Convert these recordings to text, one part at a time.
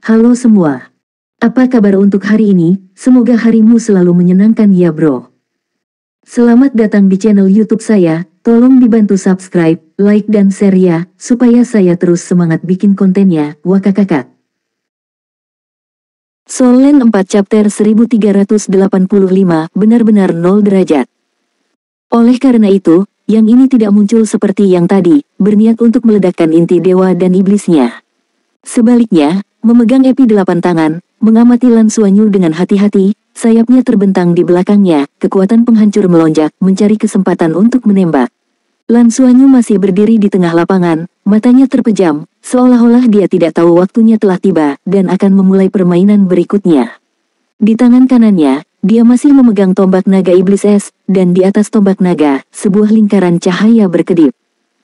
Halo semua. Apa kabar untuk hari ini? Semoga harimu selalu menyenangkan ya bro. Selamat datang di channel YouTube saya. Tolong dibantu subscribe, like dan share ya, supaya saya terus semangat bikin kontennya. Wakakakak. Solen 4 chapter 1385 benar-benar 0 derajat. Oleh karena itu, yang ini tidak muncul seperti yang tadi, berniat untuk meledakkan inti dewa dan iblisnya. Sebaliknya, memegang epi 8 tangan, mengamati Lan Xuanyu dengan hati-hati, sayapnya terbentang di belakangnya, kekuatan penghancur melonjak, mencari kesempatan untuk menembak. Lan Xuanyu masih berdiri di tengah lapangan, matanya terpejam, seolah-olah dia tidak tahu waktunya telah tiba, dan akan memulai permainan berikutnya. Di tangan kanannya, dia masih memegang tombak naga iblis es, dan di atas tombak naga, sebuah lingkaran cahaya berkedip.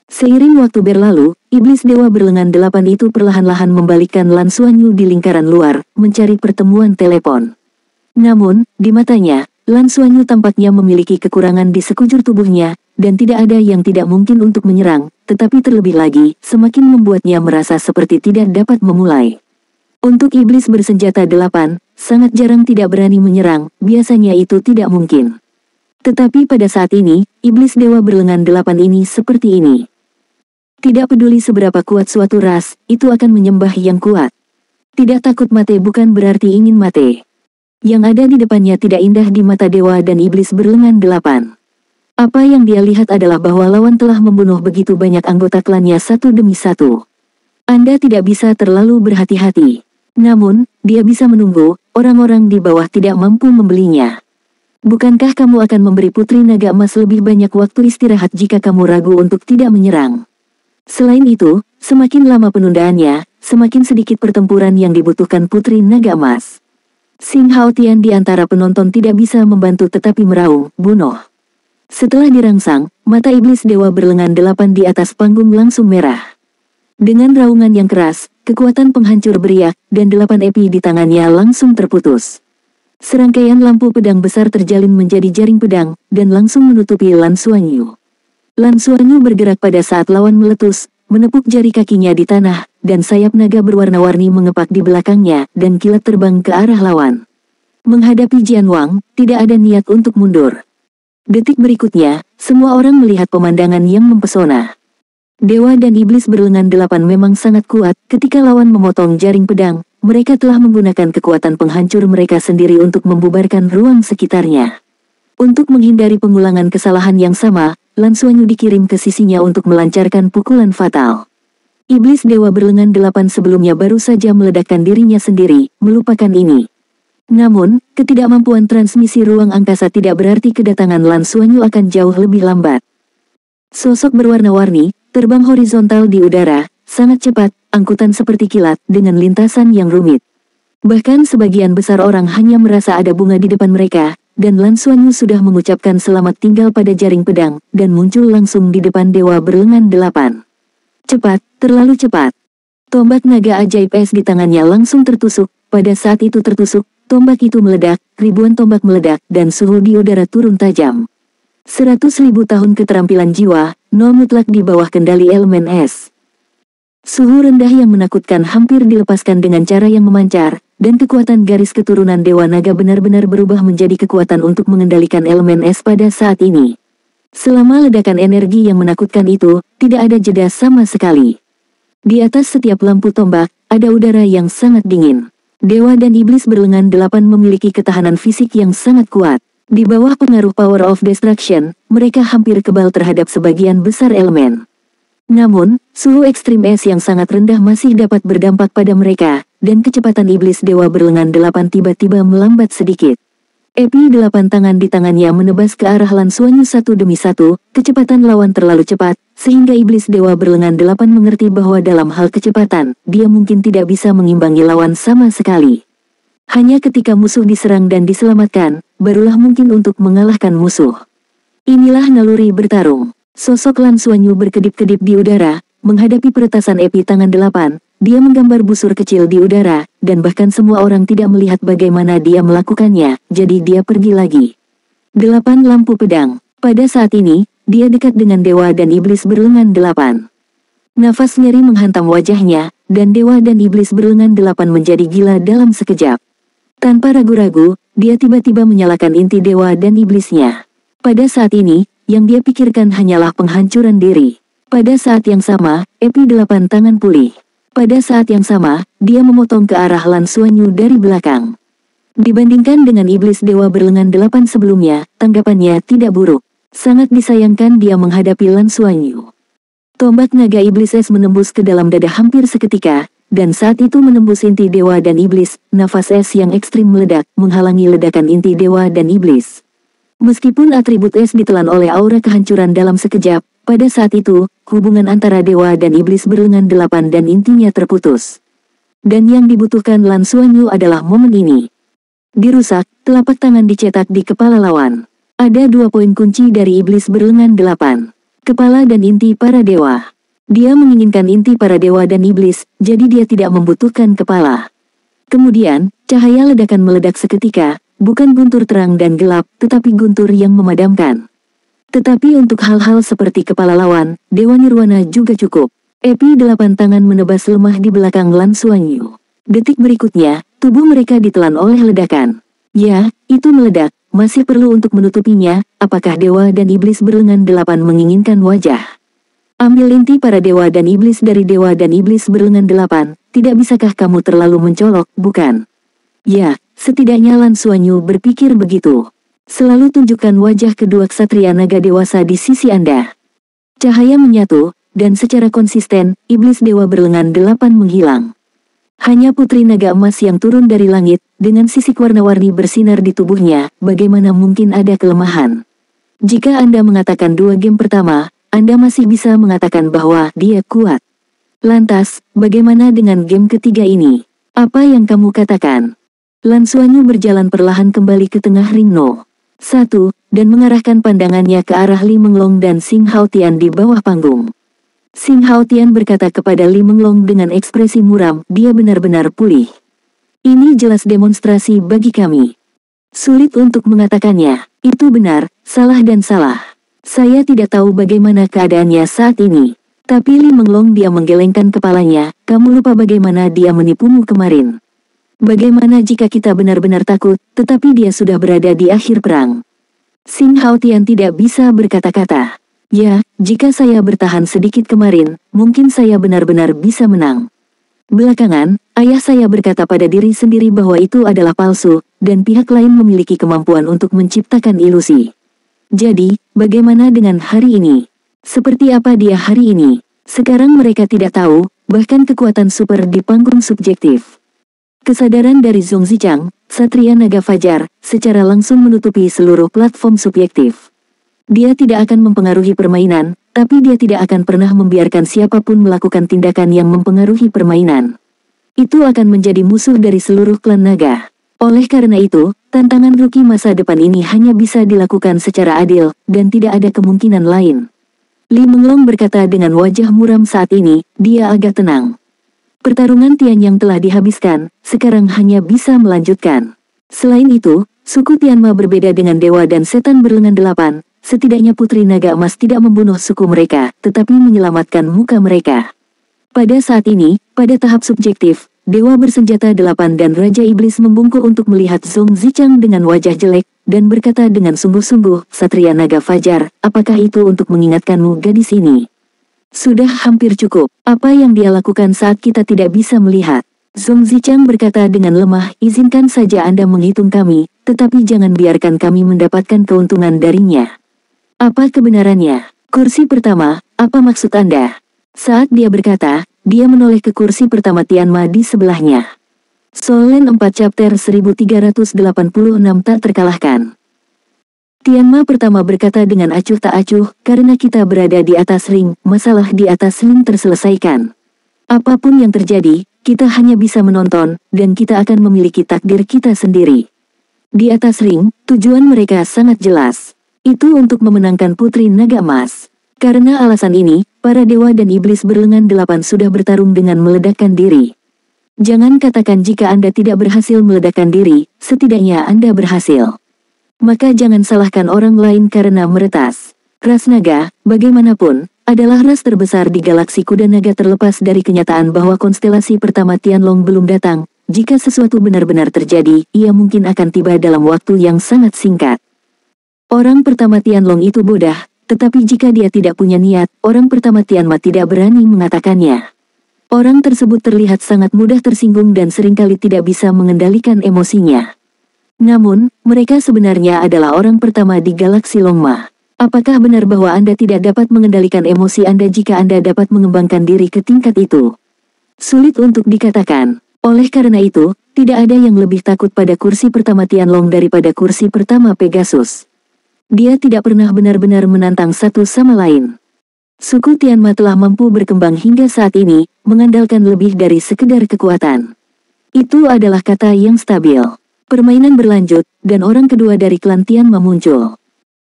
Seiring waktu berlalu, iblis dewa berlengan 8 itu perlahan-lahan membalikkan Lan Xuanyu di lingkaran luar, mencari pertemuan telepon. Namun, di matanya, Lan Xuanyu tampaknya memiliki kekurangan di sekujur tubuhnya, dan tidak ada yang tidak mungkin untuk menyerang, tetapi terlebih lagi, semakin membuatnya merasa seperti tidak dapat memulai. Untuk iblis bersenjata 8, sangat jarang tidak berani menyerang, biasanya itu tidak mungkin. Tetapi pada saat ini, iblis dewa berlengan 8 ini seperti ini. Tidak peduli seberapa kuat suatu ras, itu akan menyembah yang kuat. Tidak takut mati bukan berarti ingin mati. Yang ada di depannya tidak indah di mata dewa dan iblis berlengan 8. Apa yang dia lihat adalah bahwa lawan telah membunuh begitu banyak anggota klannya satu demi satu. Anda tidak bisa terlalu berhati-hati. Namun, dia bisa menunggu, orang-orang di bawah tidak mampu membelinya. Bukankah kamu akan memberi Putri Naga Emas lebih banyak waktu istirahat jika kamu ragu untuk tidak menyerang? Selain itu, semakin lama penundaannya, semakin sedikit pertempuran yang dibutuhkan Putri Naga Emas. Xing Haotian di antara penonton tidak bisa membantu tetapi meraung, bunuh. Setelah dirangsang, mata iblis dewa berlengan 8 di atas panggung langsung merah. Dengan raungan yang keras, kekuatan penghancur beriak, dan 8 epi di tangannya langsung terputus. Serangkaian lampu pedang besar terjalin menjadi jaring pedang, dan langsung menutupi Lan Xuanyu. Lan Xuanyu bergerak pada saat lawan meletus, menepuk jari kakinya di tanah, dan sayap naga berwarna-warni mengepak di belakangnya, dan kilat terbang ke arah lawan. Menghadapi Jian Wang, tidak ada niat untuk mundur. Detik berikutnya, semua orang melihat pemandangan yang mempesona. Dewa dan iblis berlengan 8 memang sangat kuat, ketika lawan memotong jaring pedang, mereka telah menggunakan kekuatan penghancur mereka sendiri untuk membubarkan ruang sekitarnya. Untuk menghindari pengulangan kesalahan yang sama, Lan Xuanyu dikirim ke sisinya untuk melancarkan pukulan fatal. Iblis dewa berlengan 8 sebelumnya baru saja meledakkan dirinya sendiri, melupakan ini. Namun, ketidakmampuan transmisi ruang angkasa tidak berarti kedatangan Lan Xuanyu akan jauh lebih lambat. Sosok berwarna-warni, terbang horizontal di udara, sangat cepat, angkutan seperti kilat, dengan lintasan yang rumit. Bahkan sebagian besar orang hanya merasa ada bunga di depan mereka, dan Lan Xuanyu sudah mengucapkan selamat tinggal pada jaring pedang, dan muncul langsung di depan dewa berlengan 8. Cepat, terlalu cepat. Tombak naga ajaib es di tangannya langsung tertusuk, pada saat itu tertusuk, tombak itu meledak, ribuan tombak meledak, dan suhu di udara turun tajam. 100.000 tahun keterampilan jiwa, nol mutlak di bawah kendali elemen es. Suhu rendah yang menakutkan hampir dilepaskan dengan cara yang memancar, dan kekuatan garis keturunan Dewa Naga benar-benar berubah menjadi kekuatan untuk mengendalikan elemen es pada saat ini. Selama ledakan energi yang menakutkan itu, tidak ada jeda sama sekali. Di atas setiap lampu tombak, ada udara yang sangat dingin. Dewa dan iblis berlengan 8 memiliki ketahanan fisik yang sangat kuat. Di bawah pengaruh Power of Destruction, mereka hampir kebal terhadap sebagian besar elemen. Namun, suhu ekstrim es yang sangat rendah masih dapat berdampak pada mereka, dan kecepatan iblis dewa berlengan 8 tiba-tiba melambat sedikit. Epi 8 tangan di tangannya menebas ke arah Lan Xuanyu satu demi satu, kecepatan lawan terlalu cepat, sehingga iblis dewa berlengan 8 mengerti bahwa dalam hal kecepatan, dia mungkin tidak bisa mengimbangi lawan sama sekali. Hanya ketika musuh diserang dan diselamatkan, barulah mungkin untuk mengalahkan musuh. Inilah naluri bertarung. Sosok Lan Xuanyu berkedip-kedip di udara, menghadapi peretasan epi tangan 8, dia menggambar busur kecil di udara, dan bahkan semua orang tidak melihat bagaimana dia melakukannya, jadi dia pergi lagi. 8 lampu pedang. Pada saat ini, dia dekat dengan dewa dan iblis berlengan 8. Nafas ngeri menghantam wajahnya, dan dewa dan iblis berlengan delapan menjadi gila dalam sekejap. Tanpa ragu-ragu, dia tiba-tiba menyalakan inti dewa dan iblisnya. Pada saat ini, yang dia pikirkan hanyalah penghancuran diri. Pada saat yang sama, Epi delapan tangan pulih. Pada saat yang sama, dia memotong ke arah Lan Xuanyu dari belakang. Dibandingkan dengan iblis dewa berlengan delapan sebelumnya, tanggapannya tidak buruk. Sangat disayangkan dia menghadapi Lan Xuanyu. Tombak naga iblis es menembus ke dalam dada hampir seketika, dan saat itu menembus inti dewa dan iblis. Nafas es yang ekstrim meledak, menghalangi ledakan inti dewa dan iblis. Meskipun atribut es ditelan oleh aura kehancuran dalam sekejap, pada saat itu, hubungan antara dewa dan iblis berlengan delapan dan intinya terputus. Dan yang dibutuhkan Lan Xuanyu adalah momen ini. Dirusak, telapak tangan dicetak di kepala lawan. Ada 2 poin kunci dari iblis berlengan delapan. Kepala dan inti para dewa. Dia menginginkan inti para dewa dan iblis, jadi dia tidak membutuhkan kepala. Kemudian, cahaya ledakan meledak seketika, bukan guntur terang dan gelap, tetapi guntur yang memadamkan. Tetapi untuk hal-hal seperti kepala lawan, Dewa Nirwana juga cukup. Epi delapan tangan menebas lemah di belakang Lan Xuanyu. Detik berikutnya, tubuh mereka ditelan oleh ledakan. Ya, itu meledak. Masih perlu untuk menutupinya, apakah dewa dan iblis berlengan delapan menginginkan wajah? Ambil inti para dewa dan iblis dari dewa dan iblis berlengan delapan, tidak bisakah kamu terlalu mencolok, bukan? Ya, setidaknya Lan Xuanyu berpikir begitu. Selalu tunjukkan wajah kedua ksatria naga dewasa di sisi Anda. Cahaya menyatu, dan secara konsisten, iblis dewa berlengan delapan menghilang. Hanya putri naga emas yang turun dari langit, dengan sisik warna-warni bersinar di tubuhnya, bagaimana mungkin ada kelemahan? Jika Anda mengatakan 2 game pertama, Anda masih bisa mengatakan bahwa dia kuat. Lantas, bagaimana dengan game ketiga ini? Apa yang kamu katakan? Lan Xuanyu berjalan perlahan kembali ke tengah ring No. 1, dan mengarahkan pandangannya ke arah Li Menglong dan Xing Haotian di bawah panggung. Xing Haotian berkata kepada Li Menglong dengan ekspresi muram, dia benar-benar pulih. Ini jelas demonstrasi bagi kami. Sulit untuk mengatakannya, itu benar, salah dan salah. Saya tidak tahu bagaimana keadaannya saat ini. Tapi Li Menglong dia menggelengkan kepalanya, kamu lupa bagaimana dia menipumu kemarin. Bagaimana jika kita benar-benar takut, tetapi dia sudah berada di akhir perang. Xing Haotian tidak bisa berkata-kata. Ya, jika saya bertahan sedikit kemarin, mungkin saya benar-benar bisa menang. Belakangan, ayah saya berkata pada diri sendiri bahwa itu adalah palsu, dan pihak lain memiliki kemampuan untuk menciptakan ilusi. Jadi, bagaimana dengan hari ini? Seperti apa dia hari ini? Sekarang mereka tidak tahu, bahkan kekuatan super di panggung subjektif. Kesadaran dari Zhong Zichang, Satria Naga Fajar, secara langsung menutupi seluruh platform subjektif. Dia tidak akan mempengaruhi permainan, tapi dia tidak akan pernah membiarkan siapapun melakukan tindakan yang mempengaruhi permainan. Itu akan menjadi musuh dari seluruh klan naga. Oleh karena itu, tantangan rookie masa depan ini hanya bisa dilakukan secara adil, dan tidak ada kemungkinan lain. Li Menglong berkata dengan wajah muram saat ini, dia agak tenang. Pertarungan Tian yang telah dihabiskan, sekarang hanya bisa melanjutkan. Selain itu, suku Tianma berbeda dengan dewa dan setan berlengan delapan. Setidaknya Putri Naga Emas tidak membunuh suku mereka, tetapi menyelamatkan muka mereka. Pada saat ini, pada tahap subjektif, Dewa bersenjata delapan dan Raja Iblis membungkuk untuk melihat Zhong Zichang dengan wajah jelek, dan berkata dengan sungguh-sungguh, Satria Naga Fajar, apakah itu untuk mengingatkanmu gadis ini? Sudah hampir cukup, apa yang dia lakukan saat kita tidak bisa melihat? Zhong Zichang berkata dengan lemah, izinkan saja Anda menghitung kami, tetapi jangan biarkan kami mendapatkan keuntungan darinya. Apa kebenarannya? Kursi pertama, apa maksud Anda? Saat dia berkata, dia menoleh ke kursi pertama Tianma di sebelahnya. Solen 4 chapter 1386 tak terkalahkan. Tianma pertama berkata dengan acuh tak acuh, karena kita berada di atas ring, masalah di atas ring terselesaikan. Apapun yang terjadi, kita hanya bisa menonton, dan kita akan memiliki takdir kita sendiri. Di atas ring, tujuan mereka sangat jelas. Itu untuk memenangkan Putri Naga Emas. Karena alasan ini, para dewa dan iblis berlengan delapan sudah bertarung dengan meledakkan diri. Jangan katakan jika Anda tidak berhasil meledakkan diri, setidaknya Anda berhasil. Maka jangan salahkan orang lain karena meretas. Ras naga, bagaimanapun, adalah ras terbesar di galaksi kuda naga. Terlepas dari kenyataan bahwa konstelasi pertama Tianlong belum datang, jika sesuatu benar-benar terjadi, ia mungkin akan tiba dalam waktu yang sangat singkat. Orang pertama Tianlong itu bodoh, tetapi jika dia tidak punya niat, orang pertama Tianma tidak berani mengatakannya. Orang tersebut terlihat sangat mudah tersinggung dan seringkali tidak bisa mengendalikan emosinya. Namun, mereka sebenarnya adalah orang pertama di galaksi Longma. Apakah benar bahwa Anda tidak dapat mengendalikan emosi Anda jika Anda dapat mengembangkan diri ke tingkat itu? Sulit untuk dikatakan. Oleh karena itu, tidak ada yang lebih takut pada kursi pertama Tianlong daripada kursi pertama Pegasus. Dia tidak pernah benar-benar menantang satu sama lain. Suku Tianma telah mampu berkembang hingga saat ini, mengandalkan lebih dari sekedar kekuatan. Itu adalah kata yang stabil. Permainan berlanjut, dan orang kedua dari klan Tianma muncul.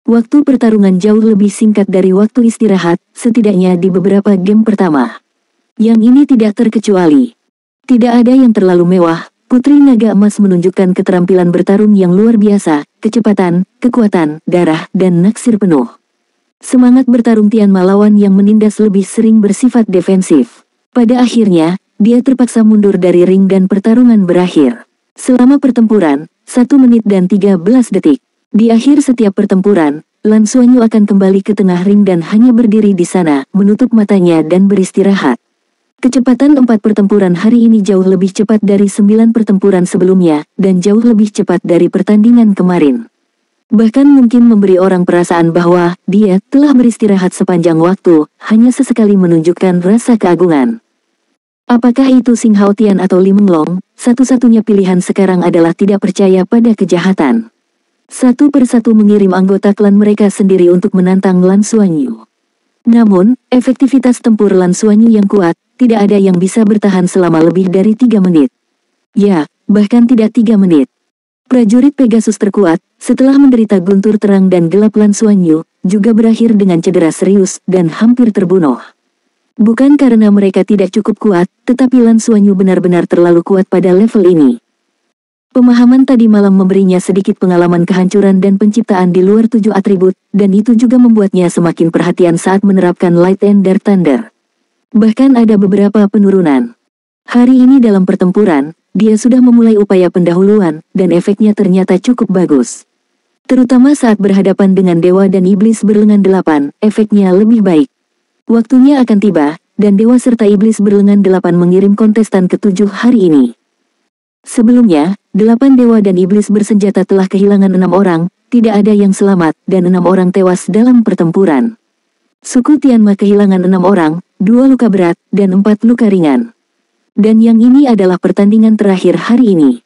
Waktu pertarungan jauh lebih singkat dari waktu istirahat, setidaknya di beberapa game pertama. Yang ini tidak terkecuali. Tidak ada yang terlalu mewah. Putri Naga Emas menunjukkan keterampilan bertarung yang luar biasa, kecepatan, kekuatan, darah, dan naksir penuh. Semangat bertarung Tianma lawan yang menindas lebih sering bersifat defensif. Pada akhirnya, dia terpaksa mundur dari ring dan pertarungan berakhir. Selama pertempuran, 1 menit dan 13 detik. Di akhir setiap pertempuran, Lan Xuanyu akan kembali ke tengah ring dan hanya berdiri di sana, menutup matanya dan beristirahat. Kecepatan 4 pertempuran hari ini jauh lebih cepat dari 9 pertempuran sebelumnya, dan jauh lebih cepat dari pertandingan kemarin. Bahkan mungkin memberi orang perasaan bahwa dia telah beristirahat sepanjang waktu, hanya sesekali menunjukkan rasa keagungan. Apakah itu Xing Haotian atau Li Menglong? Satu-satunya pilihan sekarang adalah tidak percaya pada kejahatan. Satu persatu mengirim anggota klan mereka sendiri untuk menantang Lan Xuanyu. Namun, efektivitas tempur Lan Xuanyu yang kuat, tidak ada yang bisa bertahan selama lebih dari 3 menit. Ya, bahkan tidak 3 menit. Prajurit Pegasus terkuat, setelah menderita guntur terang dan gelap Lan Xuanyu, juga berakhir dengan cedera serius dan hampir terbunuh. Bukan karena mereka tidak cukup kuat, tetapi Lan Xuanyu benar-benar terlalu kuat pada level ini. Pemahaman tadi malam memberinya sedikit pengalaman kehancuran dan penciptaan di luar 7 atribut, dan itu juga membuatnya semakin perhatian saat menerapkan Light and Dark Thunder. Bahkan ada beberapa penurunan. Hari ini dalam pertempuran, dia sudah memulai upaya pendahuluan, dan efeknya ternyata cukup bagus. Terutama saat berhadapan dengan Dewa dan Iblis berlengan 8, efeknya lebih baik. Waktunya akan tiba, dan Dewa serta Iblis berlengan 8 mengirim kontestan ke-7 hari ini. Sebelumnya, 8 dewa dan iblis bersenjata telah kehilangan 6 orang, tidak ada yang selamat, dan 6 orang tewas dalam pertempuran. Suku Tianma kehilangan 6 orang, 2 luka berat, dan 4 luka ringan. Dan yang ini adalah pertandingan terakhir hari ini.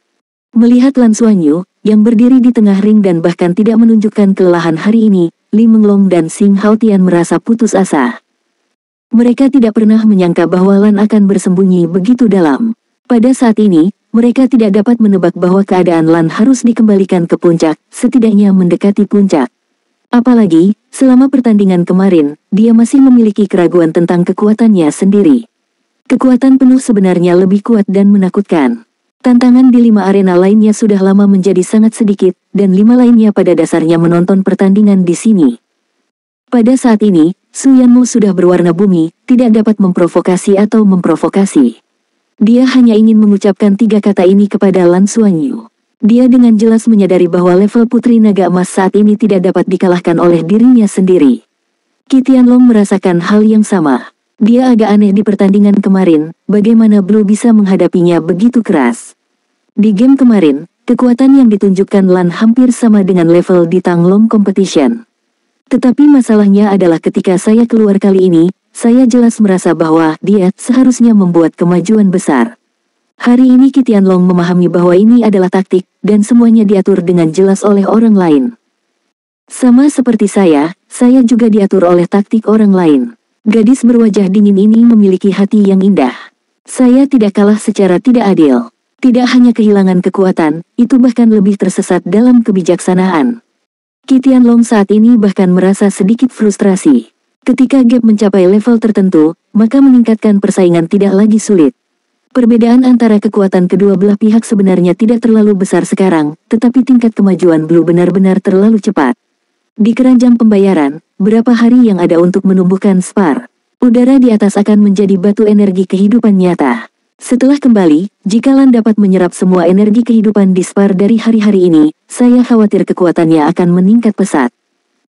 Melihat Lan Xuanyu, yang berdiri di tengah ring dan bahkan tidak menunjukkan kelelahan hari ini, Li Menglong dan Xing Haotian merasa putus asa. Mereka tidak pernah menyangka bahwa Lan akan bersembunyi begitu dalam. Pada saat ini, mereka tidak dapat menebak bahwa keadaan Lan harus dikembalikan ke puncak, setidaknya mendekati puncak. Apalagi, selama pertandingan kemarin, dia masih memiliki keraguan tentang kekuatannya sendiri. Kekuatan penuh sebenarnya lebih kuat dan menakutkan. Tantangan di 5 arena lainnya sudah lama menjadi sangat sedikit, dan 5 lainnya pada dasarnya menonton pertandingan di sini. Pada saat ini, Su Yanmo sudah berwarna bumi, tidak dapat memprovokasi atau memprovokasi. Dia hanya ingin mengucapkan 3 kata ini kepada Lan Xuanyu. Dia dengan jelas menyadari bahwa level Putri Naga Emas saat ini tidak dapat dikalahkan oleh dirinya sendiri. Qi Tianlong merasakan hal yang sama. Dia agak aneh di pertandingan kemarin, bagaimana Blue bisa menghadapinya begitu keras. Di game kemarin, kekuatan yang ditunjukkan Lan hampir sama dengan level di Tanglong Competition. Tetapi masalahnya adalah ketika saya keluar kali ini, saya jelas merasa bahwa dia seharusnya membuat kemajuan besar. Hari ini Qi Tianlong memahami bahwa ini adalah taktik, dan semuanya diatur dengan jelas oleh orang lain. Sama seperti saya juga diatur oleh taktik orang lain. Gadis berwajah dingin ini memiliki hati yang indah. Saya tidak kalah secara tidak adil. Tidak hanya kehilangan kekuatan, itu bahkan lebih tersesat dalam kebijaksanaan. Qi Tianlong saat ini bahkan merasa sedikit frustrasi. Ketika gap mencapai level tertentu, maka meningkatkan persaingan tidak lagi sulit. Perbedaan antara kekuatan kedua belah pihak sebenarnya tidak terlalu besar sekarang, tetapi tingkat kemajuan Blue benar-benar terlalu cepat. Di keranjang pembayaran, berapa hari yang ada untuk menumbuhkan spar. Udara di atas akan menjadi batu energi kehidupan nyata. Setelah kembali, jika Lan dapat menyerap semua energi kehidupan di spar dari hari-hari ini, saya khawatir kekuatannya akan meningkat pesat.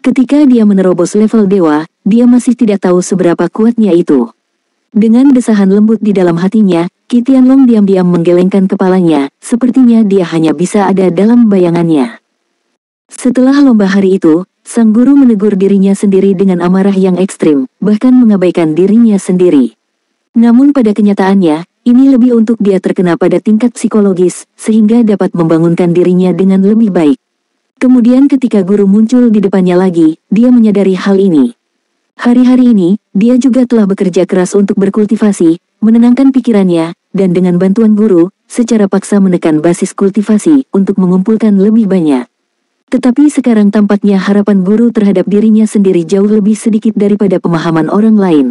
Ketika dia menerobos level dewa, dia masih tidak tahu seberapa kuatnya itu. Dengan desahan lembut di dalam hatinya, Qi Tianlong diam-diam menggelengkan kepalanya, sepertinya dia hanya bisa ada dalam bayangannya. Setelah lomba hari itu, sang guru menegur dirinya sendiri dengan amarah yang ekstrim, bahkan mengabaikan dirinya sendiri. Namun pada kenyataannya, ini lebih untuk dia terkena pada tingkat psikologis, sehingga dapat membangunkan dirinya dengan lebih baik. Kemudian ketika guru muncul di depannya lagi, dia menyadari hal ini. Hari-hari ini, dia juga telah bekerja keras untuk berkultivasi, menenangkan pikirannya, dan dengan bantuan guru, secara paksa menekan basis kultivasi untuk mengumpulkan lebih banyak. Tetapi sekarang tampaknya harapan guru terhadap dirinya sendiri jauh lebih sedikit daripada pemahaman orang lain.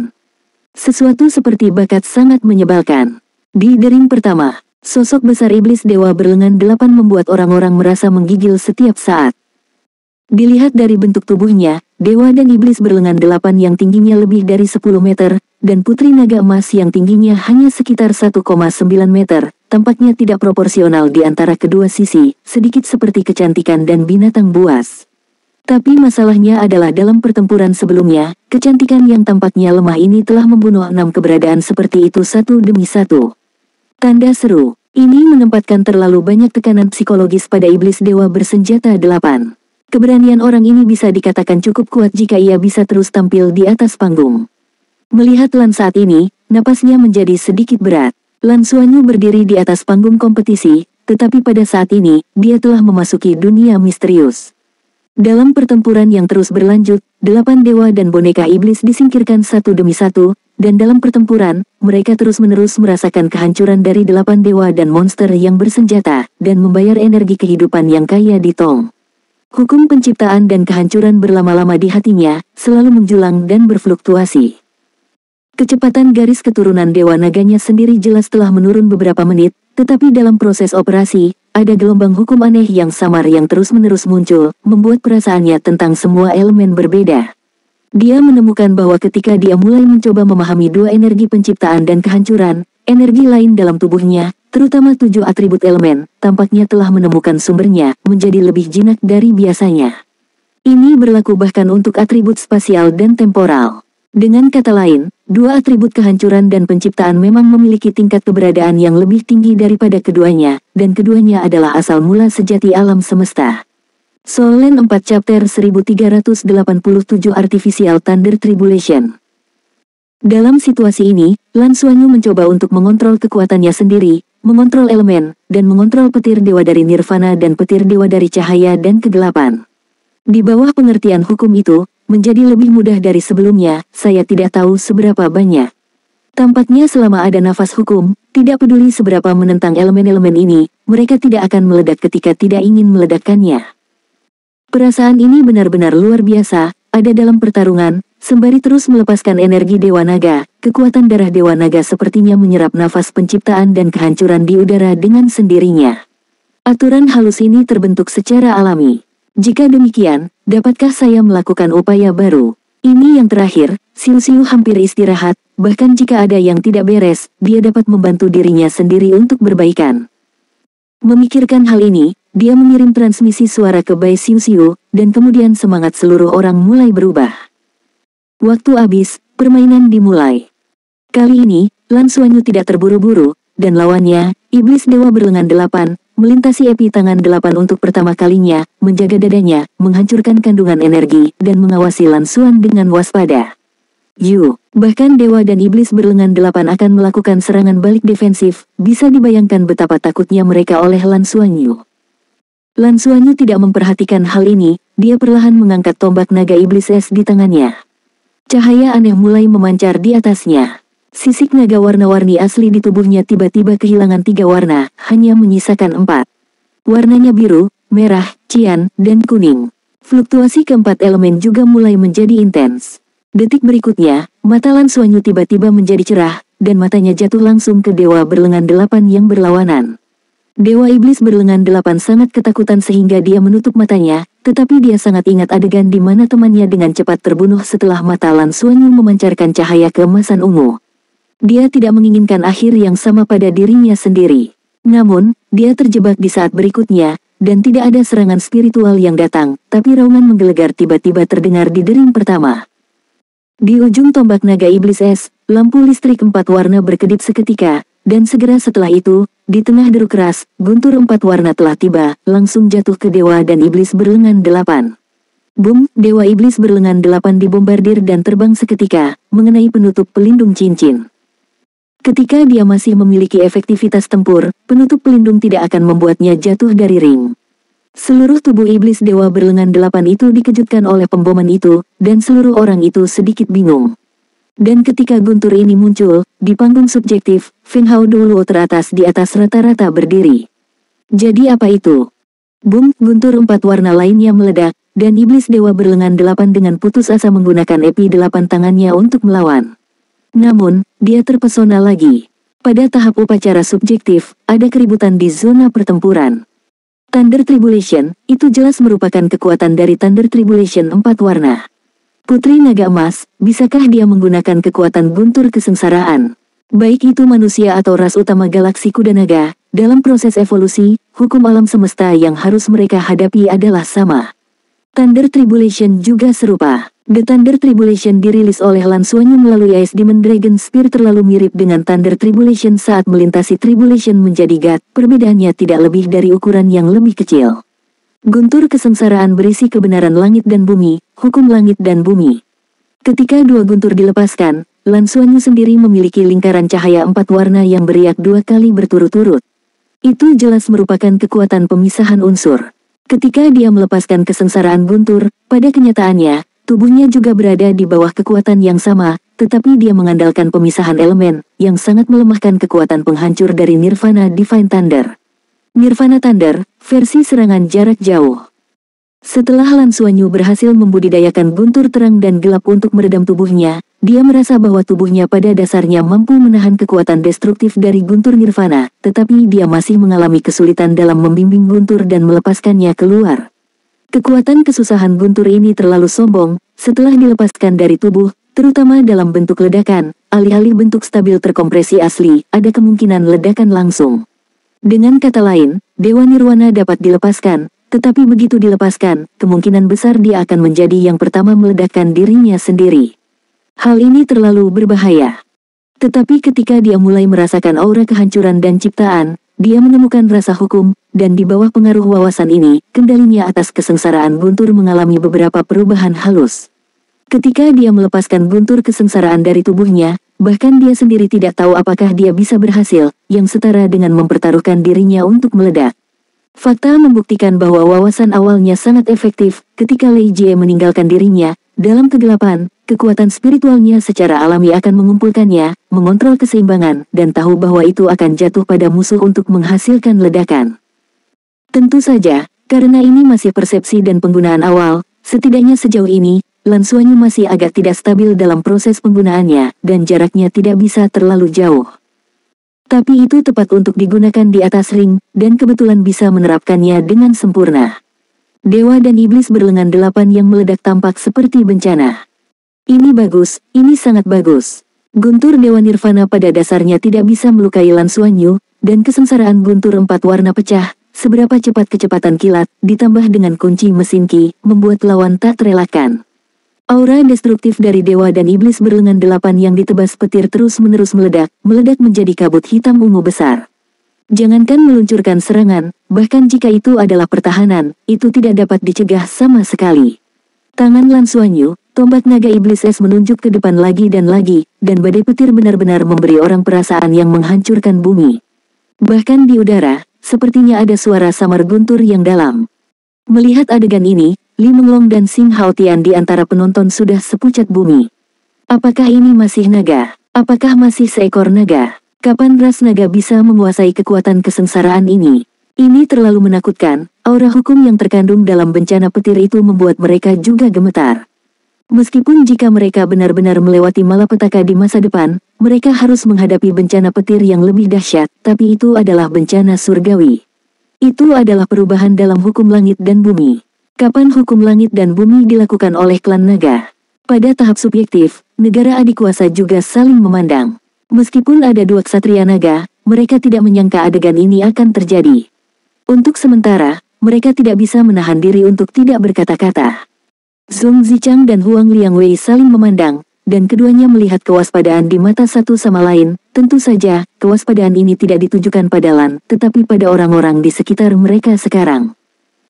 Sesuatu seperti bakat sangat menyebalkan. Di dering pertama, sosok besar iblis dewa berlengan 8 membuat orang-orang merasa menggigil setiap saat. Dilihat dari bentuk tubuhnya, dewa dan iblis berlengan 8 yang tingginya lebih dari 10 meter, dan putri naga emas yang tingginya hanya sekitar 1,9 meter, tampaknya tidak proporsional di antara kedua sisi, sedikit seperti kecantikan dan binatang buas. Tapi masalahnya adalah dalam pertempuran sebelumnya, kecantikan yang tampaknya lemah ini telah membunuh 6 keberadaan seperti itu satu demi satu. Tanda seru, ini menempatkan terlalu banyak tekanan psikologis pada iblis dewa bersenjata 8. Keberanian orang ini bisa dikatakan cukup kuat jika ia bisa terus tampil di atas panggung. Melihat Lan saat ini, napasnya menjadi sedikit berat. Lan Xuanyu berdiri di atas panggung kompetisi, tetapi pada saat ini, dia telah memasuki dunia misterius. Dalam pertempuran yang terus berlanjut, 8 dewa dan boneka iblis disingkirkan satu demi satu, dan dalam pertempuran, mereka terus-menerus merasakan kehancuran dari 8 dewa dan monster yang bersenjata, dan membayar energi kehidupan yang kaya di Tong. Hukum penciptaan dan kehancuran berlama-lama di hatinya, selalu menjulang dan berfluktuasi. Kecepatan garis keturunan Dewa Naganya sendiri jelas telah menurun beberapa menit, tetapi dalam proses operasi, ada gelombang hukum aneh yang samar yang terus-menerus muncul, membuat perasaannya tentang semua elemen berbeda. Dia menemukan bahwa ketika dia mulai mencoba memahami dua energi penciptaan dan kehancuran, energi lain dalam tubuhnya, terutama 7 atribut elemen, tampaknya telah menemukan sumbernya, menjadi lebih jinak dari biasanya. Ini berlaku bahkan untuk atribut spasial dan temporal. Dengan kata lain, 2 atribut kehancuran dan penciptaan memang memiliki tingkat keberadaan yang lebih tinggi daripada keduanya, dan keduanya adalah asal mula sejati alam semesta. Soul Land 4 Chapter 1387 Artificial Thunder Tribulation. Dalam situasi ini, Lan Xuanyu mencoba untuk mengontrol kekuatannya sendiri, mengontrol elemen, dan mengontrol petir dewa dari nirvana dan petir dewa dari cahaya dan kegelapan. Di bawah pengertian hukum itu, menjadi lebih mudah dari sebelumnya, saya tidak tahu seberapa banyak. Tampaknya selama ada nafas hukum, tidak peduli seberapa menentang elemen-elemen ini, mereka tidak akan meledak ketika tidak ingin meledakkannya. Perasaan ini benar-benar luar biasa, ada dalam pertarungan, sembari terus melepaskan energi Dewa Naga, kekuatan darah Dewa Naga sepertinya menyerap nafas penciptaan dan kehancuran di udara dengan sendirinya. Aturan halus ini terbentuk secara alami. Jika demikian, dapatkah saya melakukan upaya baru? Ini yang terakhir, Xiu hampir istirahat, bahkan jika ada yang tidak beres, dia dapat membantu dirinya sendiri untuk berbaikan. Memikirkan hal ini, dia mengirim transmisi suara ke Bai Xiu, dan kemudian semangat seluruh orang mulai berubah. Waktu habis, permainan dimulai. Kali ini, Lan Xuanyu tidak terburu-buru, dan lawannya, Iblis Dewa berlengan 8, melintasi epi tangan 8 untuk pertama kalinya, menjaga dadanya, menghancurkan kandungan energi, dan mengawasi Lan Xuan dengan waspada. Bahkan Dewa dan Iblis berlengan 8 akan melakukan serangan balik defensif, bisa dibayangkan betapa takutnya mereka oleh Lan Xuanyu. Lan Xuanyu tidak memperhatikan hal ini, dia perlahan mengangkat tombak naga iblis es di tangannya. Cahaya aneh mulai memancar di atasnya. Sisik naga warna-warni asli di tubuhnya tiba-tiba kehilangan 3 warna, hanya menyisakan 4. Warnanya biru, merah, cian, dan kuning. Fluktuasi keempat elemen juga mulai menjadi intens. Detik berikutnya, mata Lan Xuanyu tiba-tiba menjadi cerah, dan matanya jatuh langsung ke Dewa berlengan 8 yang berlawanan. Dewa Iblis berlengan 8 sangat ketakutan sehingga dia menutup matanya, tetapi dia sangat ingat adegan di mana temannya dengan cepat terbunuh setelah mata Lan Xuanyu memancarkan cahaya keemasan ungu. Dia tidak menginginkan akhir yang sama pada dirinya sendiri. Namun, dia terjebak di saat berikutnya, dan tidak ada serangan spiritual yang datang, tapi raungan menggelegar tiba-tiba terdengar di dering pertama. Di ujung tombak naga iblis es, lampu listrik 4 warna berkedip seketika, dan segera setelah itu, di tengah deru keras, guntur 4 warna telah tiba, langsung jatuh ke dewa dan iblis berlengan 8. Boom, dewa iblis berlengan 8 dibombardir dan terbang seketika, mengenai penutup pelindung cincin. Ketika dia masih memiliki efektivitas tempur, penutup pelindung tidak akan membuatnya jatuh dari ring. Seluruh tubuh iblis dewa berlengan 8 itu dikejutkan oleh pemboman itu, dan seluruh orang itu sedikit bingung. Dan ketika guntur ini muncul, di panggung subjektif, Feng Hao Doluo teratas di atas rata-rata berdiri. Jadi apa itu? Boom, guntur 4 warna lainnya meledak, dan iblis dewa berlengan 8 dengan putus asa menggunakan epi 8 tangannya untuk melawan. Namun, dia terpesona lagi. Pada tahap upacara subjektif, ada keributan di zona pertempuran. Thunder Tribulation, itu jelas merupakan kekuatan dari Thunder Tribulation 4 warna. Putri Naga Emas, bisakah dia menggunakan kekuatan guntur kesengsaraan? Baik itu manusia atau ras utama galaksi kuda naga, dalam proses evolusi, hukum alam semesta yang harus mereka hadapi adalah sama. Thunder Tribulation juga serupa. The Thunder Tribulation dirilis oleh Lan Xuanyu melalui Ice Demon Dragon Spear terlalu mirip dengan Thunder Tribulation saat melintasi Tribulation menjadi God, perbedaannya tidak lebih dari ukuran yang lebih kecil. Guntur kesengsaraan berisi kebenaran langit dan bumi, hukum langit dan bumi. Ketika dua guntur dilepaskan, Lan Xuanyu sendiri memiliki lingkaran cahaya 4 warna yang beriak 2 kali berturut-turut. Itu jelas merupakan kekuatan pemisahan unsur. Ketika dia melepaskan kesengsaraan guntur, pada kenyataannya, tubuhnya juga berada di bawah kekuatan yang sama, tetapi dia mengandalkan pemisahan elemen, yang sangat melemahkan kekuatan penghancur dari Nirvana Divine Thunder. Nirvana Thunder, versi serangan jarak jauh. Setelah Lan Xuanyu berhasil membudidayakan guntur terang dan gelap untuk meredam tubuhnya, dia merasa bahwa tubuhnya pada dasarnya mampu menahan kekuatan destruktif dari guntur Nirvana, tetapi dia masih mengalami kesulitan dalam membimbing guntur dan melepaskannya keluar. Kekuatan kesusahan guntur ini terlalu sombong, setelah dilepaskan dari tubuh, terutama dalam bentuk ledakan, alih-alih bentuk stabil terkompresi asli, ada kemungkinan ledakan langsung. Dengan kata lain, Dewa Nirwana dapat dilepaskan, tetapi begitu dilepaskan, kemungkinan besar dia akan menjadi yang pertama meledakkan dirinya sendiri. Hal ini terlalu berbahaya. Tetapi ketika dia mulai merasakan aura kehancuran dan ciptaan, dia menemukan rasa hukum, dan di bawah pengaruh wawasan ini, kendalinya atas kesengsaraan guntur mengalami beberapa perubahan halus. Ketika dia melepaskan guntur kesengsaraan dari tubuhnya, bahkan dia sendiri tidak tahu apakah dia bisa berhasil, yang setara dengan mempertaruhkan dirinya untuk meledak. Fakta membuktikan bahwa wawasan awalnya sangat efektif, ketika Lei Jie meninggalkan dirinya, dalam kegelapan, kekuatan spiritualnya secara alami akan mengumpulkannya, mengontrol keseimbangan, dan tahu bahwa itu akan jatuh pada musuh untuk menghasilkan ledakan. Tentu saja, karena ini masih persepsi dan penggunaan awal, setidaknya sejauh ini, Lan Xuanyu masih agak tidak stabil dalam proses penggunaannya, dan jaraknya tidak bisa terlalu jauh. Tapi itu tepat untuk digunakan di atas ring, dan kebetulan bisa menerapkannya dengan sempurna. Dewa dan iblis berlengan 8 yang meledak tampak seperti bencana. Ini bagus, ini sangat bagus. Guntur Dewa Nirvana pada dasarnya tidak bisa melukai Lan Xuanyu, dan kesengsaraan guntur 4 warna pecah, seberapa cepat kecepatan kilat, ditambah dengan kunci mesin Qi, membuat lawan tak terelakkan. Aura destruktif dari dewa dan iblis berlengan 8 yang ditebas petir terus-menerus meledak menjadi kabut hitam ungu besar. Jangankan meluncurkan serangan, bahkan jika itu adalah pertahanan, itu tidak dapat dicegah sama sekali. Tangan Lan Xuanyu, tombak naga iblis es menunjuk ke depan lagi, dan badai petir benar-benar memberi orang perasaan yang menghancurkan bumi. Bahkan di udara, sepertinya ada suara samar guntur yang dalam. Melihat adegan ini, Li Menglong dan Xing Haotian di antara penonton sudah sepucat bumi. Apakah ini masih naga? Apakah masih seekor naga? Kapan ras naga bisa menguasai kekuatan kesengsaraan ini? Ini terlalu menakutkan, aura hukum yang terkandung dalam bencana petir itu membuat mereka juga gemetar. Meskipun jika mereka benar-benar melewati malapetaka di masa depan, mereka harus menghadapi bencana petir yang lebih dahsyat, tapi itu adalah bencana surgawi. Itu adalah perubahan dalam hukum langit dan bumi. Kapan hukum langit dan bumi dilakukan oleh klan naga? Pada tahap subjektif, negara adik kuasa juga saling memandang. Meskipun ada dua ksatria naga, mereka tidak menyangka adegan ini akan terjadi. Untuk sementara, mereka tidak bisa menahan diri untuk tidak berkata-kata. Zhong Zichang dan Huang Liangwei saling memandang, dan keduanya melihat kewaspadaan di mata satu sama lain. Tentu saja, kewaspadaan ini tidak ditujukan pada Lan, tetapi pada orang-orang di sekitar mereka sekarang.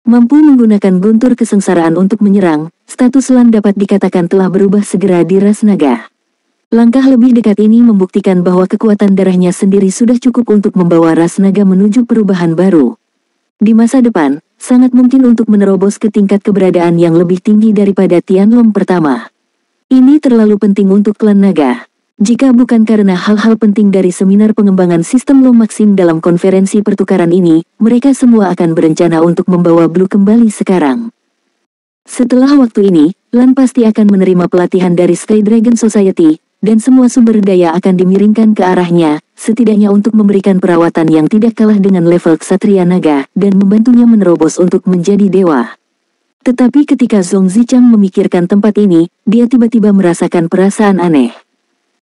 Mampu menggunakan guntur kesengsaraan untuk menyerang, status Lan dapat dikatakan telah berubah segera di ras naga. Langkah lebih dekat ini membuktikan bahwa kekuatan darahnya sendiri sudah cukup untuk membawa ras naga menuju perubahan baru. Di masa depan, sangat mungkin untuk menerobos ke tingkat keberadaan yang lebih tinggi daripada Tianlong pertama. Ini terlalu penting untuk klan naga. Jika bukan karena hal-hal penting dari seminar pengembangan sistem Long Maxim dalam konferensi pertukaran ini, mereka semua akan berencana untuk membawa Blue kembali sekarang. Setelah waktu ini, Lan pasti akan menerima pelatihan dari Sky Dragon Society, dan semua sumber daya akan dimiringkan ke arahnya, setidaknya untuk memberikan perawatan yang tidak kalah dengan level Ksatria Naga, dan membantunya menerobos untuk menjadi dewa. Tetapi ketika Zhong Zichang memikirkan tempat ini, dia tiba-tiba merasakan perasaan aneh.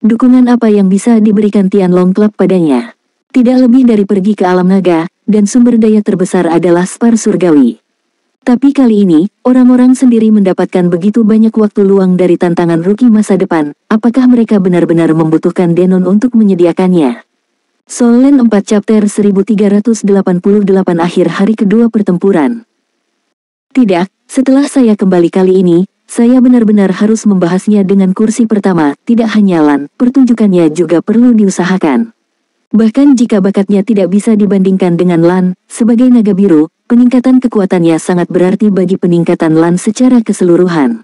Dukungan apa yang bisa diberikan Tianlong Club padanya? Tidak lebih dari pergi ke alam naga, dan sumber daya terbesar adalah Spar Surgawi. Tapi kali ini, orang-orang sendiri mendapatkan begitu banyak waktu luang dari tantangan rookie masa depan. Apakah mereka benar-benar membutuhkan Denon untuk menyediakannya? Soul Land 4 Chapter 1388 Akhir hari kedua pertempuran. Tidak, setelah saya kembali kali ini, saya benar-benar harus membahasnya dengan kursi pertama. Tidak hanya Lan, pertunjukannya juga perlu diusahakan. Bahkan jika bakatnya tidak bisa dibandingkan dengan Lan, sebagai naga biru, peningkatan kekuatannya sangat berarti bagi peningkatan Lan secara keseluruhan.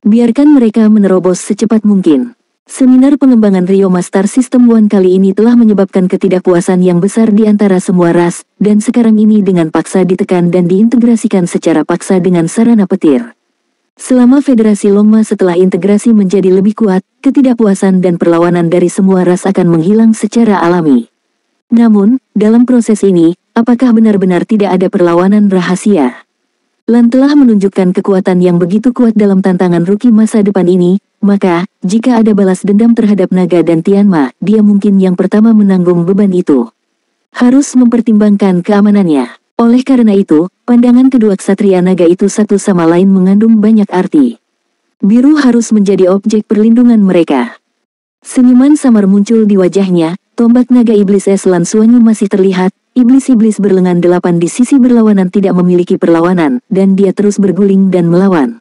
Biarkan mereka menerobos secepat mungkin. Seminar pengembangan Rio Master System One kali ini telah menyebabkan ketidakpuasan yang besar di antara semua ras, dan sekarang ini dengan paksa ditekan dan diintegrasikan secara paksa dengan sarana petir. Selama Federasi Longma setelah integrasi menjadi lebih kuat, ketidakpuasan dan perlawanan dari semua ras akan menghilang secara alami. Namun, dalam proses ini, apakah benar-benar tidak ada perlawanan rahasia? Lan telah menunjukkan kekuatan yang begitu kuat dalam tantangan rookie masa depan ini, maka, jika ada balas dendam terhadap Naga dan Tianma, dia mungkin yang pertama menanggung beban itu. Harus mempertimbangkan keamanannya. Oleh karena itu, pandangan kedua ksatria naga itu satu sama lain mengandung banyak arti. Biru harus menjadi objek perlindungan mereka. Senyuman samar muncul di wajahnya, tombak naga iblis es Lan Suanyu masih terlihat, iblis-iblis berlengan 8 di sisi berlawanan tidak memiliki perlawanan, dan dia terus berguling dan melawan.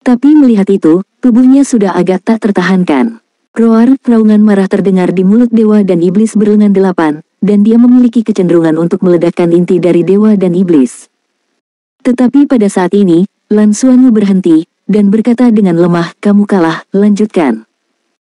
Tapi melihat itu, tubuhnya sudah agak tak tertahankan. Roar, raungan marah terdengar di mulut dewa dan iblis berlengan 8, dan dia memiliki kecenderungan untuk meledakkan inti dari dewa dan iblis. Tetapi pada saat ini, Lan Suanyu berhenti, dan berkata dengan lemah, "Kamu kalah, lanjutkan."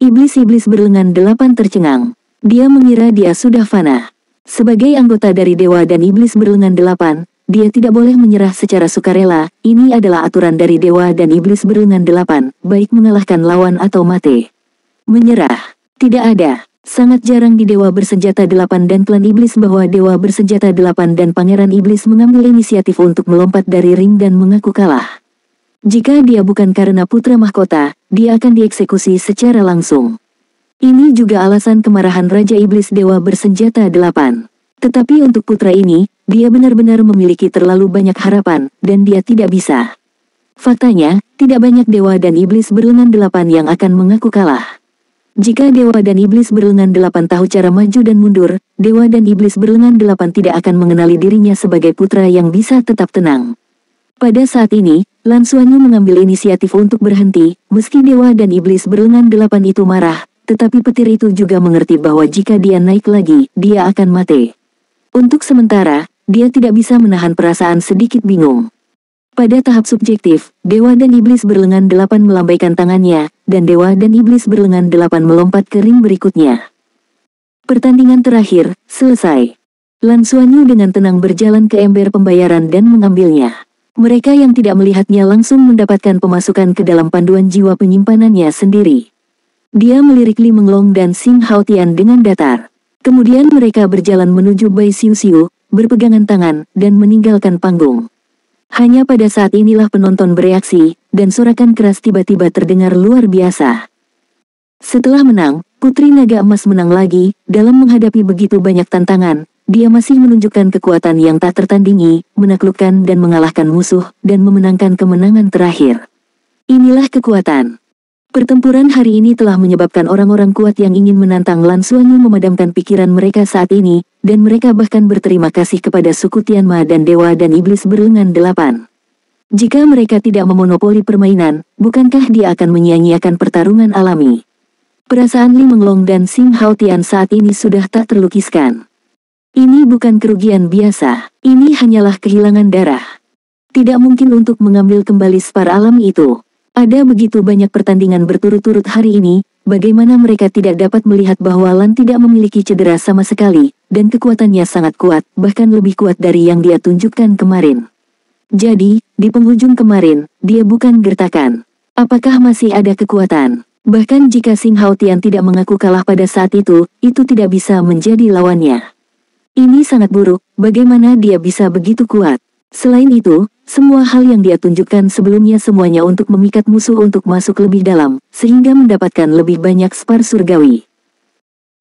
Iblis-iblis berlengan 8 tercengang. Dia mengira dia sudah fana. Sebagai anggota dari dewa dan iblis berlengan 8, dia tidak boleh menyerah secara sukarela. Ini adalah aturan dari dewa dan iblis berlengan 8, baik mengalahkan lawan atau mati. Menyerah. Tidak ada. Sangat jarang di Dewa Bersenjata 8 dan klan iblis bahwa Dewa Bersenjata 8 dan Pangeran Iblis mengambil inisiatif untuk melompat dari ring dan mengaku kalah. Jika dia bukan karena putra mahkota, dia akan dieksekusi secara langsung. Ini juga alasan kemarahan Raja Iblis Dewa Bersenjata 8. Tetapi untuk putra ini, dia benar-benar memiliki terlalu banyak harapan, dan dia tidak bisa. Faktanya, tidak banyak dewa dan iblis berlengan 8 yang akan mengaku kalah. Jika dewa dan iblis berlengan 8 tahu cara maju dan mundur, dewa dan iblis berlengan 8 tidak akan mengenali dirinya sebagai putra yang bisa tetap tenang. Pada saat ini, Lan Suanyu mengambil inisiatif untuk berhenti, meski dewa dan iblis berlengan 8 itu marah, tetapi petir itu juga mengerti bahwa jika dia naik lagi, dia akan mati. Untuk sementara, dia tidak bisa menahan perasaan sedikit bingung. Pada tahap subjektif, dewa dan iblis berlengan 8 melambaikan tangannya, dan dewa dan iblis berlengan 8 melompat ke ring berikutnya. Pertandingan terakhir, selesai. Lan Suanyu dengan tenang berjalan ke ember pembayaran dan mengambilnya. Mereka yang tidak melihatnya langsung mendapatkan pemasukan ke dalam panduan jiwa penyimpanannya sendiri. Dia melirik Li Menglong dan Xing Haotian dengan datar. Kemudian mereka berjalan menuju Bai Xiu Xiu, berpegangan tangan, dan meninggalkan panggung. Hanya pada saat inilah penonton bereaksi, dan sorakan keras tiba-tiba terdengar luar biasa. Setelah menang, Putri Naga Emas menang lagi. Dalam menghadapi begitu banyak tantangan, dia masih menunjukkan kekuatan yang tak tertandingi, menaklukkan dan mengalahkan musuh, dan memenangkan kemenangan terakhir. Inilah kekuatan. Pertempuran hari ini telah menyebabkan orang-orang kuat yang ingin menantang Lan Xuanyu memadamkan pikiran mereka saat ini, dan mereka bahkan berterima kasih kepada suku Tianma dan Dewa dan Iblis berlengan 8. Jika mereka tidak memonopoli permainan, bukankah dia akan menyia-nyiakan pertarungan alami? Perasaan Li Menglong dan Xing Haotian saat ini sudah tak terlukiskan. Ini bukan kerugian biasa, ini hanyalah kehilangan darah. Tidak mungkin untuk mengambil kembali spar alami itu. Ada begitu banyak pertandingan berturut-turut hari ini, bagaimana mereka tidak dapat melihat bahwa Lan tidak memiliki cedera sama sekali, dan kekuatannya sangat kuat, bahkan lebih kuat dari yang dia tunjukkan kemarin. Jadi, di penghujung kemarin, dia bukan gertakan. Apakah masih ada kekuatan? Bahkan jika Xing Haotian tidak mengaku kalah pada saat itu tidak bisa menjadi lawannya. Ini sangat buruk, bagaimana dia bisa begitu kuat? Selain itu, semua hal yang dia tunjukkan sebelumnya semuanya untuk memikat musuh untuk masuk lebih dalam, sehingga mendapatkan lebih banyak spar surgawi.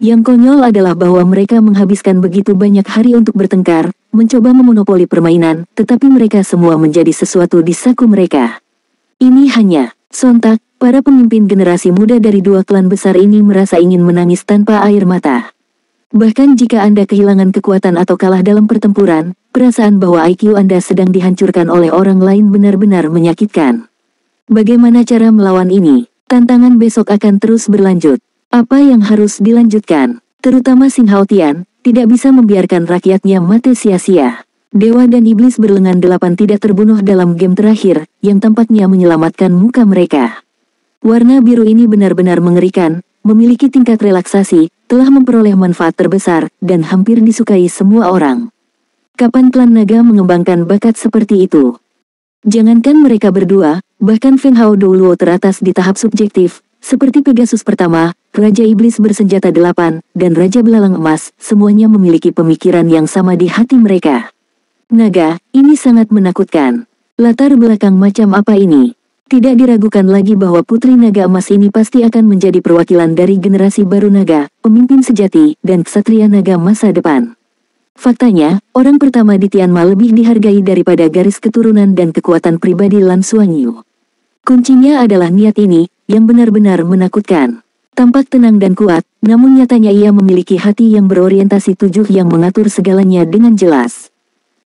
Yang konyol adalah bahwa mereka menghabiskan begitu banyak hari untuk bertengkar, mencoba memonopoli permainan, tetapi mereka semua menjadi sesuatu di saku mereka. Ini hanya, sontak, para pemimpin generasi muda dari dua klan besar ini merasa ingin menangis tanpa air mata. Bahkan jika Anda kehilangan kekuatan atau kalah dalam pertempuran, perasaan bahwa IQ Anda sedang dihancurkan oleh orang lain benar-benar menyakitkan. Bagaimana cara melawan ini? Tantangan besok akan terus berlanjut. Apa yang harus dilanjutkan? Terutama Xing Haotian, tidak bisa membiarkan rakyatnya mati sia-sia. Dewa dan Iblis berlengan 8 tidak terbunuh dalam game terakhir, yang tampaknya menyelamatkan muka mereka. Warna biru ini benar-benar mengerikan, memiliki tingkat relaksasi, telah memperoleh manfaat terbesar, dan hampir disukai semua orang. Kapan klan naga mengembangkan bakat seperti itu? Jangankan mereka berdua, bahkan Feng Hao Douluo teratas di tahap subjektif, seperti Pegasus pertama, Raja Iblis bersenjata 8, dan Raja Belalang Emas, semuanya memiliki pemikiran yang sama di hati mereka. Naga, ini sangat menakutkan. Latar belakang macam apa ini? Tidak diragukan lagi bahwa Putri Naga Emas ini pasti akan menjadi perwakilan dari generasi baru naga, pemimpin sejati, dan ksatria naga masa depan. Faktanya, orang pertama di Tianma lebih dihargai daripada garis keturunan dan kekuatan pribadi Lan Xuanyu. Kuncinya adalah niat ini, yang benar-benar menakutkan. Tampak tenang dan kuat, namun nyatanya ia memiliki hati yang berorientasi 7 yang mengatur segalanya dengan jelas.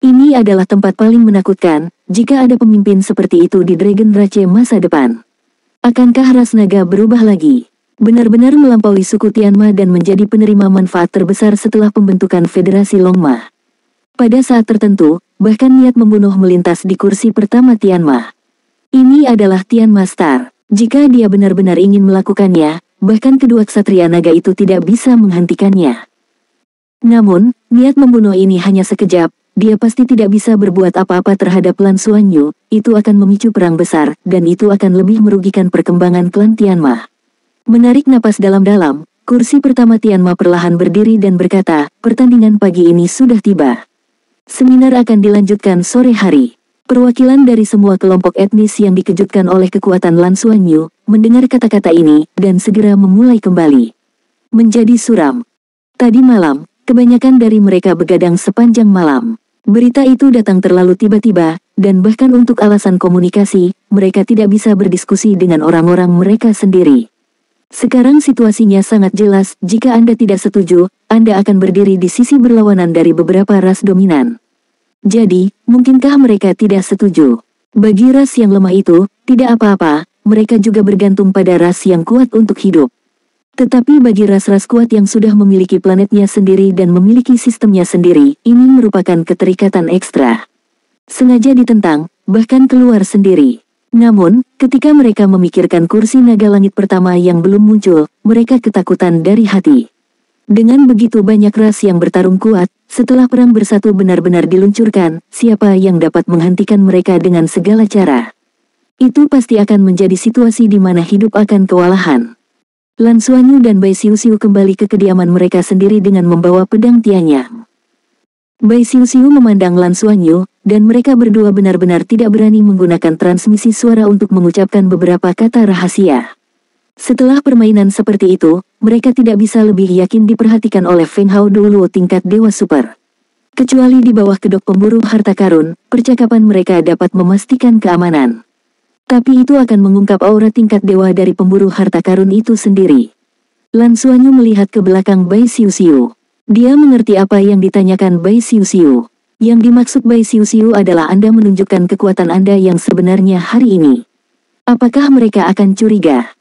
Ini adalah tempat paling menakutkan, jika ada pemimpin seperti itu di Dragon Rache masa depan. Akankah ras naga berubah lagi? Benar-benar melampaui suku Tianma dan menjadi penerima manfaat terbesar setelah pembentukan Federasi Longma. Pada saat tertentu, bahkan niat membunuh melintas di kursi pertama Tianma. Ini adalah Tianma Star. Jika dia benar-benar ingin melakukannya, bahkan kedua ksatria naga itu tidak bisa menghentikannya. Namun, niat membunuh ini hanya sekejap. Dia pasti tidak bisa berbuat apa-apa terhadap Lan Xuanyu, itu akan memicu perang besar, dan itu akan lebih merugikan perkembangan klan Tianma. Menarik napas dalam-dalam, kursi pertama Tianma perlahan berdiri dan berkata, pertandingan pagi ini sudah tiba. Seminar akan dilanjutkan sore hari. Perwakilan dari semua kelompok etnis yang dikejutkan oleh kekuatan Lan Xuanyu, mendengar kata-kata ini, dan segera memulai kembali. Menjadi suram. Tadi malam, kebanyakan dari mereka begadang sepanjang malam. Berita itu datang terlalu tiba-tiba, dan bahkan untuk alasan komunikasi, mereka tidak bisa berdiskusi dengan orang-orang mereka sendiri. Sekarang situasinya sangat jelas, jika Anda tidak setuju, Anda akan berdiri di sisi berlawanan dari beberapa ras dominan. Jadi, mungkinkah mereka tidak setuju? Bagi ras yang lemah itu, tidak apa-apa, mereka juga bergantung pada ras yang kuat untuk hidup. Tetapi bagi ras-ras kuat yang sudah memiliki planetnya sendiri dan memiliki sistemnya sendiri, ini merupakan keterikatan ekstra. Sengaja ditentang, bahkan keluar sendiri. Namun, ketika mereka memikirkan kursi naga langit pertama yang belum muncul, mereka ketakutan dari hati. Dengan begitu banyak ras yang bertarung kuat, setelah perang bersatu benar-benar diluncurkan, siapa yang dapat menghentikan mereka dengan segala cara? Itu pasti akan menjadi situasi di mana hidup akan kewalahan. Lan Xuanyu dan Bai Xiuxiu kembali ke kediaman mereka sendiri dengan membawa pedang Tianya. Bai Xiuxiu memandang Lan Xuanyu, dan mereka berdua benar-benar tidak berani menggunakan transmisi suara untuk mengucapkan beberapa kata rahasia. Setelah permainan seperti itu, mereka tidak bisa lebih yakin diperhatikan oleh Feng Hao Duoluo tingkat Dewa Super. Kecuali di bawah kedok pemburu harta karun, percakapan mereka dapat memastikan keamanan. Tapi itu akan mengungkap aura tingkat dewa dari pemburu harta karun itu sendiri. Lan Xuanyu melihat ke belakang Bai Xiuxiu. Dia mengerti apa yang ditanyakan Bai Xiuxiu. Yang dimaksud Bai Xiuxiu adalah Anda menunjukkan kekuatan Anda yang sebenarnya hari ini. Apakah mereka akan curiga?